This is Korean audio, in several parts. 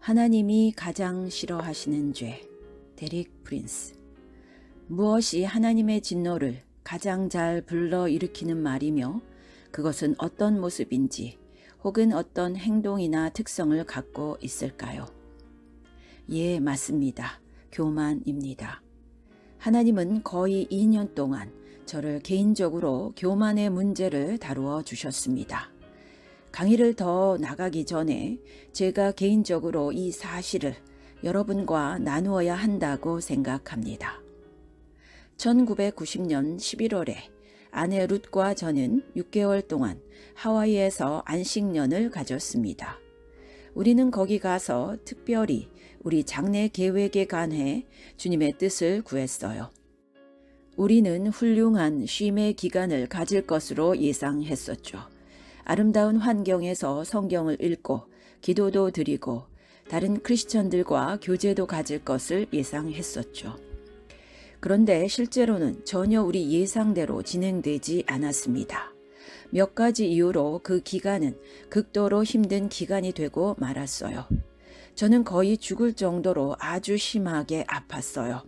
하나님이 가장 싫어하시는 죄. 데릭 프린스. 무엇이 하나님의 진노를 가장 잘 불러일으키는 말이며 그것은 어떤 모습인지 혹은 어떤 행동이나 특성을 갖고 있을까요? 예, 맞습니다. 교만입니다. 하나님은 거의 2년 동안 저를 개인적으로 교만의 문제를 다루어 주셨습니다. 강의를 더 나가기 전에 제가 개인적으로 이 사실을 여러분과 나누어야 한다고 생각합니다. 1990년 11월에 아내 룻과 저는 6개월 동안 하와이에서 안식년을 가졌습니다. 우리는 거기 가서 특별히 우리 장래 계획에 관해 주님의 뜻을 구했어요. 우리는 훌륭한 쉼의 기간을 가질 것으로 예상했었죠. 아름다운 환경에서 성경을 읽고 기도도 드리고 다른 크리스천들과 교제도 가질 것을 예상했었죠. 그런데 실제로는 전혀 우리 예상대로 진행되지 않았습니다. 몇 가지 이유로 그 기간은 극도로 힘든 기간이 되고 말았어요. 저는 거의 죽을 정도로 아주 심하게 아팠어요.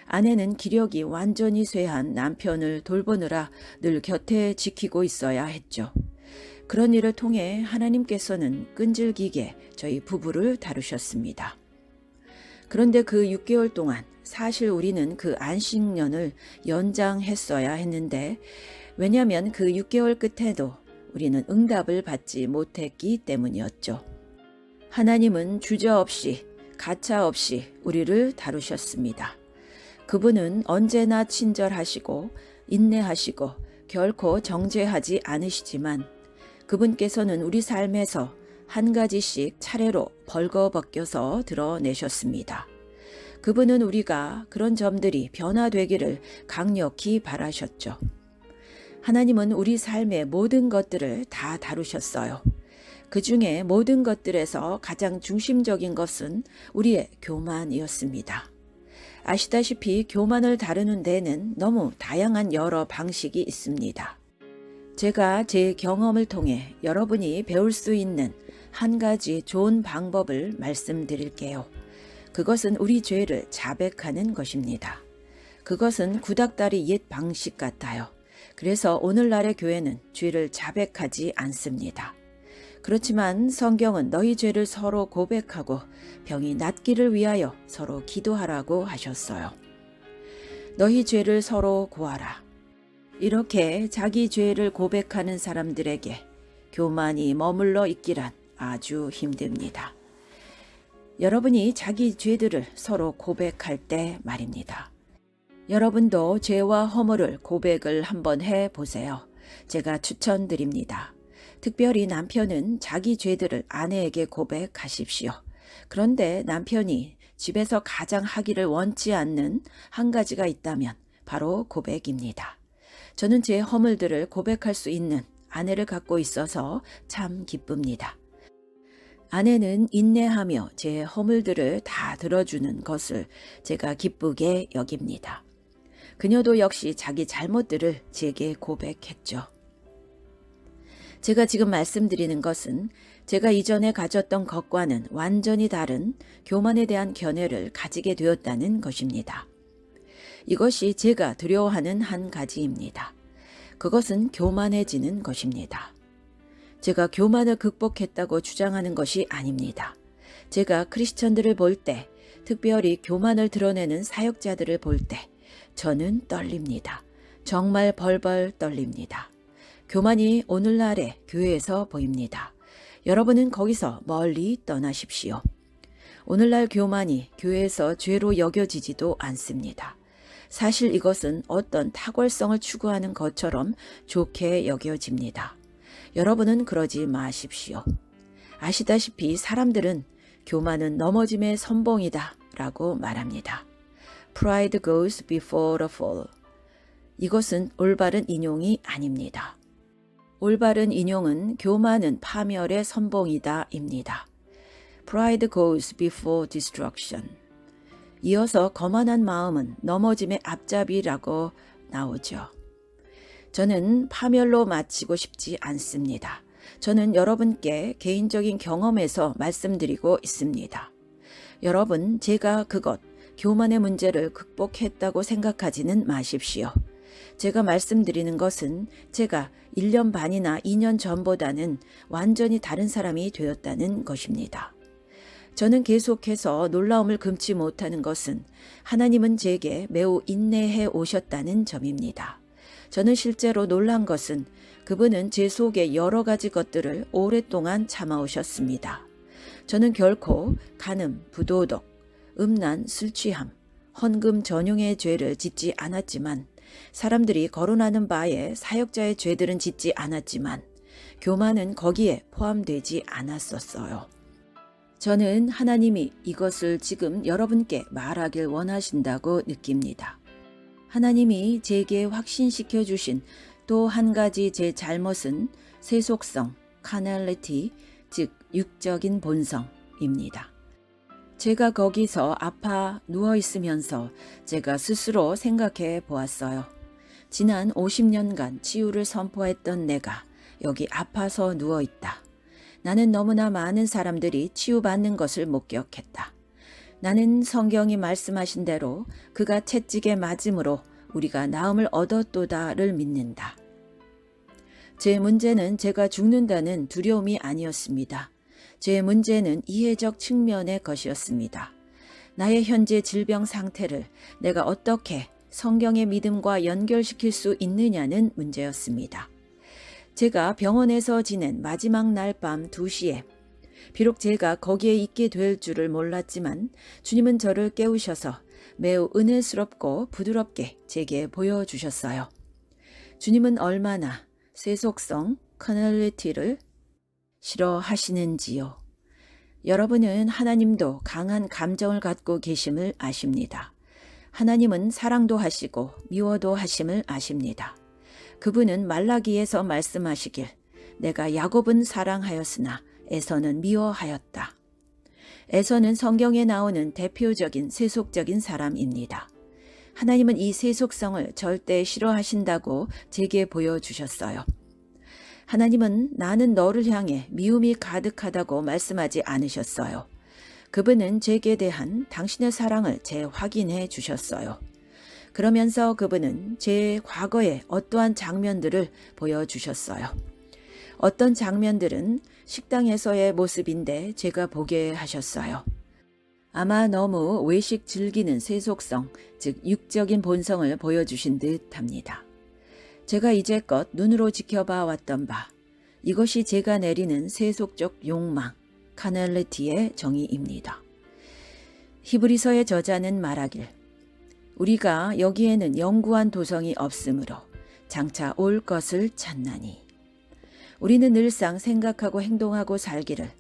아내는 기력이 완전히 쇠한 남편을 돌보느라 늘 곁에 지키고 있어야 했죠. 그런 일을 통해 하나님께서는 끈질기게 저희 부부를 다루셨습니다. 그런데 그 6개월 동안 사실 우리는 그 안식년을 연장했어야 했는데 왜냐하면 그 6개월 끝에도 우리는 응답을 받지 못했기 때문이었죠. 하나님은 주저없이 가차없이 우리를 다루셨습니다. 그분은 언제나 친절하시고 인내하시고 결코 정죄하지 않으시지만 그분께서는 우리 삶에서 한 가지씩 차례로 벌거벗겨서 드러내셨습니다. 그분은 우리가 그런 점들이 변화되기를 강력히 바라셨죠. 하나님은 우리 삶의 모든 것들을 다 다루셨어요. 그 중에 모든 것들에서 가장 중심적인 것은 우리의 교만이었습니다. 아시다시피 교만을 다루는 데는 너무 다양한 여러 방식이 있습니다. 제가 제 경험을 통해 여러분이 배울 수 있는 한 가지 좋은 방법을 말씀드릴게요. 그것은 우리 죄를 자백하는 것입니다. 그것은 구닥다리 옛 방식 같아요. 그래서 오늘날의 교회는 죄를 자백하지 않습니다. 그렇지만 성경은 너희 죄를 서로 고백하고 병이 낫기를 위하여 서로 기도하라고 하셨어요. 너희 죄를 서로 고하라. 이렇게 자기 죄를 고백하는 사람들에게 교만이 머물러 있기란 아주 힘듭니다. 여러분이 자기 죄들을 서로 고백할 때 말입니다. 여러분도 죄와 허물을 고백을 한번 해보세요. 제가 추천드립니다. 특별히 남편은 자기 죄들을 아내에게 고백하십시오. 그런데 남편이 집에서 가장 하기를 원치 않는 한 가지가 있다면 바로 고백입니다. 저는 제 허물들을 고백할 수 있는 아내를 갖고 있어서 참 기쁩니다. 아내는 인내하며 제 허물들을 다 들어주는 것을 제가 기쁘게 여깁니다. 그녀도 역시 자기 잘못들을 제게 고백했죠. 제가 지금 말씀드리는 것은 제가 이전에 가졌던 것과는 완전히 다른 교만에 대한 견해를 가지게 되었다는 것입니다. 이것이 제가 두려워하는 한 가지입니다. 그것은 교만해지는 것입니다. 제가 교만을 극복했다고 주장하는 것이 아닙니다. 제가 크리스천들을 볼 때, 특별히 교만을 드러내는 사역자들을 볼 때 저는 떨립니다. 정말 벌벌 떨립니다. 교만이 오늘날의 교회에서 보입니다. 여러분은 거기서 멀리 떠나십시오. 오늘날 교만이 교회에서 죄로 여겨지지도 않습니다. 사실 이것은 어떤 탁월성을 추구하는 것처럼 좋게 여겨집니다. 여러분은 그러지 마십시오. 아시다시피 사람들은 교만은 넘어짐의 선봉이다 라고 말합니다. Pride goes before the fall. 이것은 올바른 인용이 아닙니다. 올바른 인용은 교만은 파멸의 선봉이다 입니다. Pride goes before destruction. 이어서 거만한 마음은 넘어짐의 앞잡이라고 나오죠. 저는 파멸로 마치고 싶지 않습니다. 저는 여러분께 개인적인 경험에서 말씀드리고 있습니다. 여러분, 제가 그것, 교만의 문제를 극복했다고 생각하지는 마십시오. 제가 말씀드리는 것은 제가 1년 반이나 2년 전보다는 완전히 다른 사람이 되었다는 것입니다. 저는 계속해서 놀라움을 금치 못하는 것은 하나님은 제게 매우 인내해 오셨다는 점입니다. 저는 실제로 놀란 것은 그분은 제 속에 여러 가지 것들을 오랫동안 참아오셨습니다. 저는 결코 간음, 부도덕, 음란, 술취함, 헌금 전용의 죄를 짓지 않았지만 사람들이 거론하는 바에 사역자의 죄들은 짓지 않았지만 교만은 거기에 포함되지 않았었어요. 저는 하나님이 이것을 지금 여러분께 말하길 원하신다고 느낍니다. 하나님이 제게 확신시켜 주신 또 한 가지 제 잘못은 세속성, 카널리티, 즉 육적인 본성입니다. 제가 거기서 아파 누워 있으면서 제가 스스로 생각해 보았어요. 지난 50년간 치유를 선포했던 내가 여기 아파서 누워 있다. 나는 너무나 많은 사람들이 치유받는 것을 목격했다. 나는 성경이 말씀하신 대로 그가 채찍에 맞음으로 우리가 나음을 얻었도다를 믿는다. 제 문제는 제가 죽는다는 두려움이 아니었습니다. 제 문제는 이해적 측면의 것이었습니다. 나의 현재 질병 상태를 내가 어떻게 성경의 믿음과 연결시킬 수 있느냐는 문제였습니다. 제가 병원에서 지낸 마지막 날 밤 2시에 비록 제가 거기에 있게 될 줄을 몰랐지만 주님은 저를 깨우셔서 매우 은혜스럽고 부드럽게 제게 보여주셨어요. 주님은 얼마나 세속성, 커널리티를 싫어하시는지요. 여러분은 하나님도 강한 감정을 갖고 계심을 아십니다. 하나님은 사랑도 하시고 미워도 하심을 아십니다. 그분은 말라기에서 말씀하시길 내가 야곱은 사랑하였으나 에서는 미워하였다. 에서는 성경에 나오는 대표적인 세속적인 사람입니다. 하나님은 이 세속성을 절대 싫어하신다고 제게 보여주셨어요. 하나님은 나는 너를 향해 미움이 가득하다고 말씀하지 않으셨어요. 그분은 제게 대한 당신의 사랑을 재확인해 주셨어요. 그러면서 그분은 제 과거의 어떠한 장면들을 보여주셨어요. 어떤 장면들은 식당에서의 모습인데 제가 보게 하셨어요. 아마 너무 외식 즐기는 세속성, 즉 육적인 본성을 보여주신 듯합니다. 제가 이제껏 눈으로 지켜봐 왔던 바, 이것이 제가 내리는 세속적 욕망, 카널리티의 정의입니다. 히브리서의 저자는 말하길 우리가 여기에는 영구한 도성이 없으므로 장차 올 것을 찾나니. 우리는 늘상 생각하고 행동하고 살기를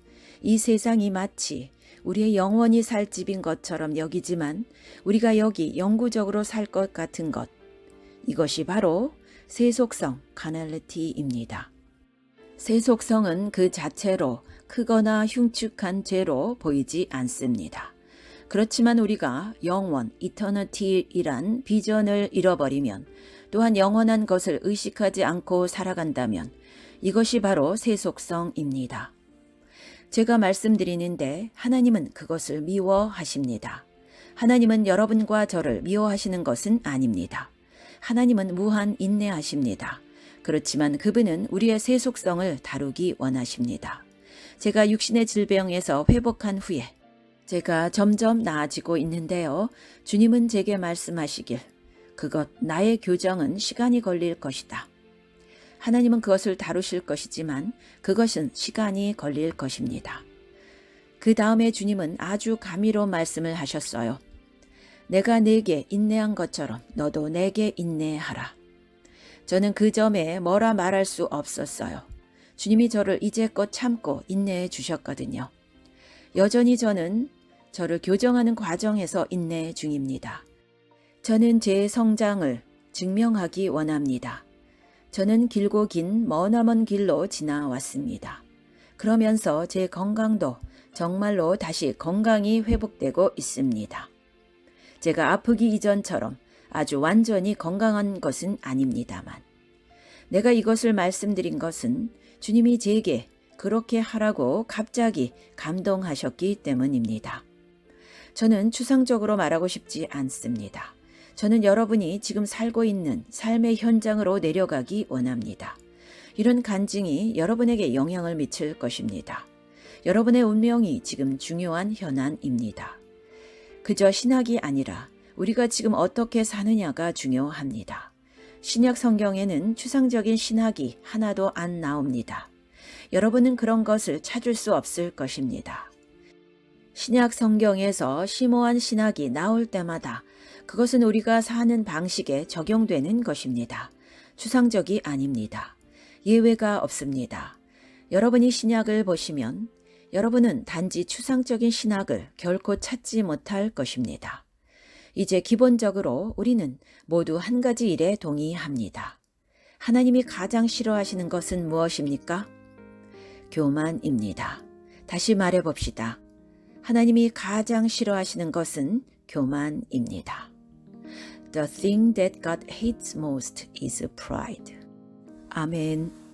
이 세상이 마치 우리의 영원히 살 집인 것처럼 여기지만 우리가 여기 영구적으로 살 것 같은 것, 이것이 바로 세속성, 카널리티입니다. 세속성은 그 자체로 크거나 흉측한 죄로 보이지 않습니다. 그렇지만 우리가 영원, 이터너티이란 비전을 잃어버리면 또한 영원한 것을 의식하지 않고 살아간다면 이것이 바로 세속성입니다. 제가 말씀드리는데 하나님은 그것을 미워하십니다. 하나님은 여러분과 저를 미워하시는 것은 아닙니다. 하나님은 무한 인내하십니다. 그렇지만 그분은 우리의 세속성을 다루기 원하십니다. 제가 육신의 질병에서 회복한 후에 제가 점점 나아지고 있는데요. 주님은 제게 말씀하시길 그것 나의 교정은 시간이 걸릴 것이다. 하나님은 그것을 다루실 것이지만 그것은 시간이 걸릴 것입니다. 그 다음에 주님은 아주 감미로운 말씀을 하셨어요. 내가 네게 인내한 것처럼 너도 내게 인내하라. 저는 그 점에 뭐라 말할 수 없었어요. 주님이 저를 이제껏 참고 인내해 주셨거든요. 여전히 저는 저를 교정하는 과정에서 인내 중입니다. 저는 제 성장을 증명하기 원합니다. 저는 길고 긴 머나먼 길로 지나왔습니다. 그러면서 제 건강도 정말로 다시 건강이 회복되고 있습니다. 제가 아프기 이전처럼 아주 완전히 건강한 것은 아닙니다만 내가 이것을 말씀드린 것은 주님이 제게 그렇게 하라고 갑자기 감동하셨기 때문입니다. 저는 추상적으로 말하고 싶지 않습니다. 저는 여러분이 지금 살고 있는 삶의 현장으로 내려가기 원합니다. 이런 간증이 여러분에게 영향을 미칠 것입니다. 여러분의 운명이 지금 중요한 현안입니다. 그저 신학이 아니라 우리가 지금 어떻게 사느냐가 중요합니다. 신약 성경에는 추상적인 신학이 하나도 안 나옵니다. 여러분은 그런 것을 찾을 수 없을 것입니다. 신약 성경에서 심오한 신학이 나올 때마다 그것은 우리가 사는 방식에 적용되는 것입니다. 추상적이 아닙니다. 예외가 없습니다. 여러분이 신약을 보시면 여러분은 단지 추상적인 신학을 결코 찾지 못할 것입니다. 이제 기본적으로 우리는 모두 한 가지 일에 동의합니다. 하나님이 가장 싫어하시는 것은 무엇입니까? 교만입니다. 다시 말해봅시다. 하나님이 가장 싫어하시는 것은 교만입니다. The thing that God hates most is pride. 아멘.